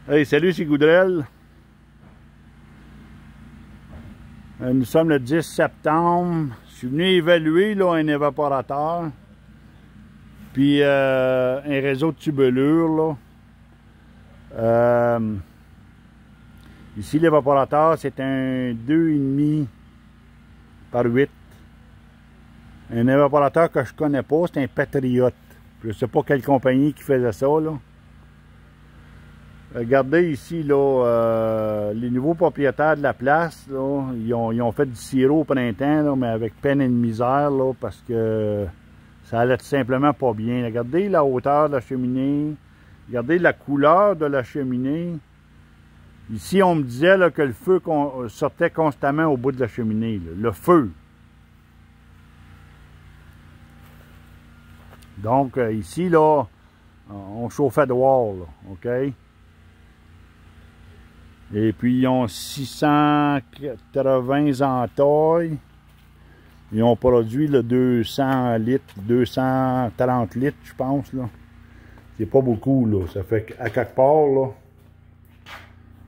Hey, salut, c'est Goudrel. Nous sommes le 10 septembre. Je suis venu évaluer là, un évaporateur. Puis un réseau de tubulure. Là. Ici, l'évaporateur, c'est un 2,5 par 8. Un évaporateur que je connais pas, c'est un Patriot. Je ne sais pas quelle compagnie qui faisait ça, là. Regardez ici, là, les nouveaux propriétaires de la place, là, ils ont fait du sirop au printemps, là, mais avec peine et de misère, là, parce que ça allait tout simplement pas bien. Regardez la hauteur de la cheminée, regardez la couleur de la cheminée. Ici, on me disait là, que le feu sortait constamment au bout de la cheminée, là, le feu. Donc, ici, là, on chauffait dehors, là, OK? Et puis, ils ont 680 entailles. Ils ont produit le 200 litres, 230 litres, je pense, là. C'est pas beaucoup, là. Ça fait qu'à quelque part, là.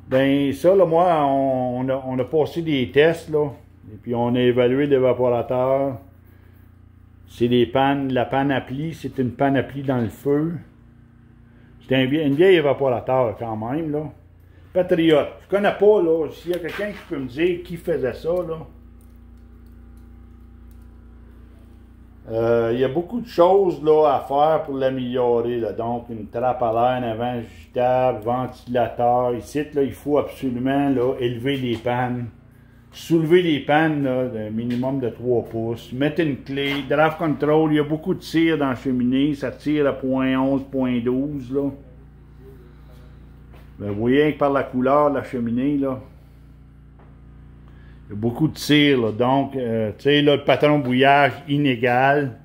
Ben, ça, là, moi, on a passé des tests, là. Et puis, on a évalué l'évaporateur. C'est des pannes. La panne à pli, c'est une panne à pli dans le feu. C'est une vieille évaporateur, quand même, là. Patriot. Je connais pas, là. S'il y a quelqu'un qui peut me dire qui faisait ça, là. Il y a beaucoup de choses, là, à faire pour l'améliorer, là. Donc, une trappe à l'air en avant ajustable, ventilateur. Ici, là, il faut absolument, là, élever les pannes. Soulever les pannes, là, d'un minimum de 3 pouces. Mettre une clé. Draft control. Il y a beaucoup de tir dans la cheminée. Ça tire à 0.11, 0.12, là. Ben, vous voyez que par la couleur de la cheminée, là, il y a beaucoup de tir, là. Donc, tu sais, là, le patron de bouillage inégal.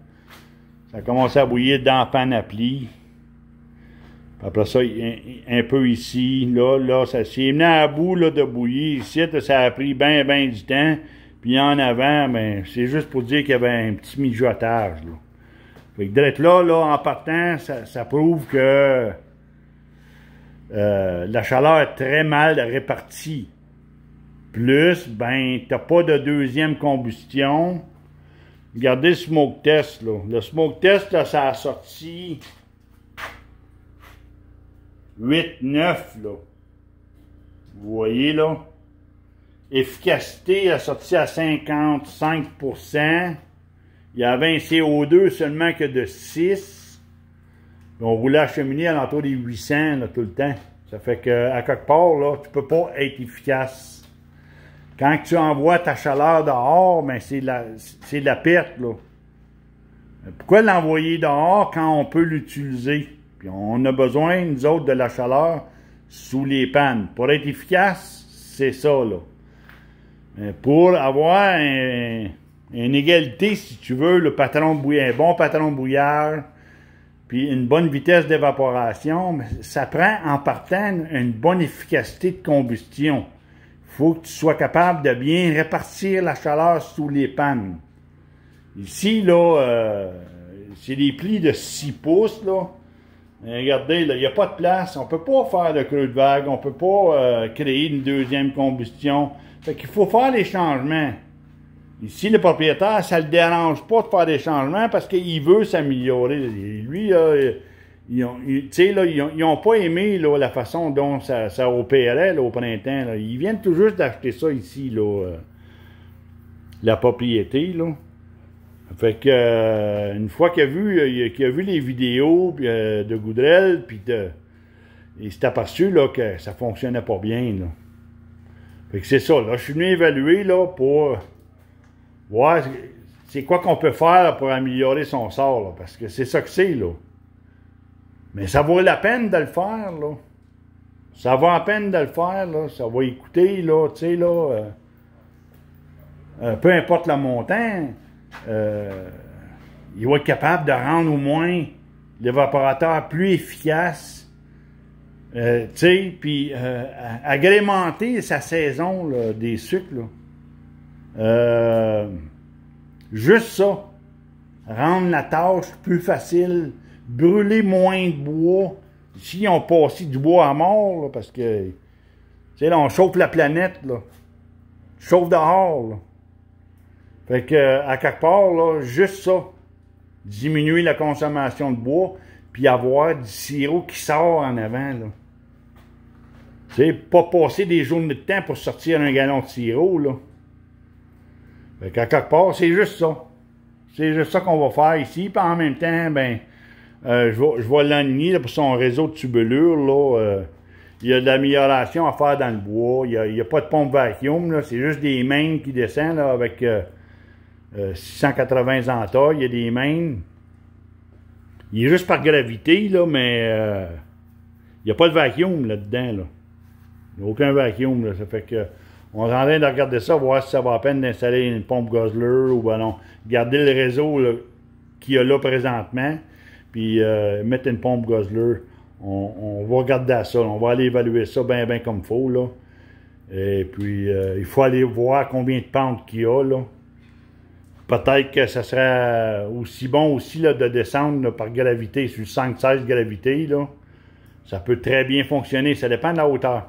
Ça a commencé à bouillir dans la panne à pli. Après ça, un peu ici, là, ça s'est mené à bout, là, de bouillir. Ici, là, ça a pris bien du temps. Puis en avant, ben, c'est juste pour dire qu'il y avait un petit mijotage, là. Fait que d'être là, en partant, ça prouve que la chaleur est très mal répartie. Plus, ben, t'as pas de deuxième combustion. Regardez le smoke test, là. Le smoke test, là, ça a sorti 8-9, là. Vous voyez, là. Efficacité a sorti à 55%. Il y avait un CO2 seulement que de 6. On roulait à la cheminée à l'entour des 800, là, tout le temps. Ça fait qu'à quelque part, là, tu peux pas être efficace. Quand tu envoies ta chaleur dehors, ben c'est de la perte, là. Pourquoi l'envoyer dehors quand on peut l'utiliser? Puis on a besoin, nous autres, de la chaleur sous les pannes. Pour être efficace, c'est ça, là. Mais pour avoir une égalité, si tu veux, un bon patron de bouillage, puis une bonne vitesse d'évaporation, ça prend en partant une bonne efficacité de combustion. Il faut que tu sois capable de bien répartir la chaleur sous les pannes. Ici, là, c'est des plis de 6 pouces, là. Regardez, là, il n'y a pas de place. On ne peut pas faire de creux de vague. On ne peut pas créer une deuxième combustion. Fait qu'il faut faire des changements. Ici, le propriétaire, ça ne le dérange pas de faire des changements parce qu'il veut s'améliorer. Lui, là, ils n'ont pas aimé là, la façon dont ça opérait là, au printemps. Là. Ils viennent tout juste d'acheter ça ici, là, la propriété. Là. Fait que une fois qu'il a vu les vidéos de Goudrel, puis il s'est aperçu là, que ça fonctionnait pas bien. Là. Fait que c'est ça. Là, je suis venu évaluer là, pour voir c'est quoi qu'on peut faire là, pour améliorer son sort. Là, parce que c'est ça que c'est, là. Mais ça vaut la peine de le faire, là. Ça vaut la peine de le faire, là. Ça va écouter, là, tu sais, là. Peu importe le montant, il va être capable de rendre au moins l'évaporateur plus efficace. Tu sais, puis agrémenter sa saison là, des sucres, là. Juste ça. Rendre la tâche plus facile. Brûler moins de bois. Ici, ils ont passé du bois à mort, là, parce que, tu sais, là, on chauffe la planète, là. Chauffe dehors, là. Fait que, à quelque part, là, juste ça, diminuer la consommation de bois, puis avoir du sirop qui sort en avant, là. Tu sais, pas passer des journées de temps pour sortir un gallon de sirop, là. Fait qu'à quelque part, c'est juste ça. C'est juste ça qu'on va faire ici. Puis en même temps, ben, je vais l'aligner pour son réseau de tubulure, là. Il y a de l'amélioration à faire dans le bois. Il n'y a pas de pompe vacuum, là. C'est juste des mains qui descendent, là, avec 680 entailles. Il y a des mains. Il est juste par gravité, là, mais il n'y a pas de vacuum là-dedans, là. Il n'y a aucun vacuum, là. Ça fait que on est en train de regarder ça, voir si ça va à peine d'installer une pompe Guzzler ou ben non. Garder le réseau qu'il y a là présentement, puis mettre une pompe Guzzler. On va regarder ça, on va aller évaluer ça bien comme il faut, là. Et puis, il faut aller voir combien de pentes qu'il y a, là. Peut-être que ça serait aussi bon aussi, là, de descendre là, par gravité, sur 5-16 gravité, là. Ça peut très bien fonctionner, ça dépend de la hauteur.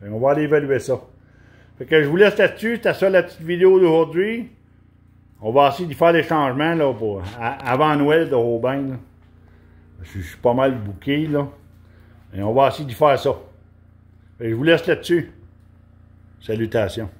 Et on va aller évaluer ça. Fait que je vous laisse là-dessus, c'était ça la petite vidéo d'aujourd'hui. On va essayer de faire des changements là, avant Noël de Robin. Là. Je suis pas mal booké, là. Et on va essayer de faire ça. Fait que je vous laisse là-dessus. Salutations.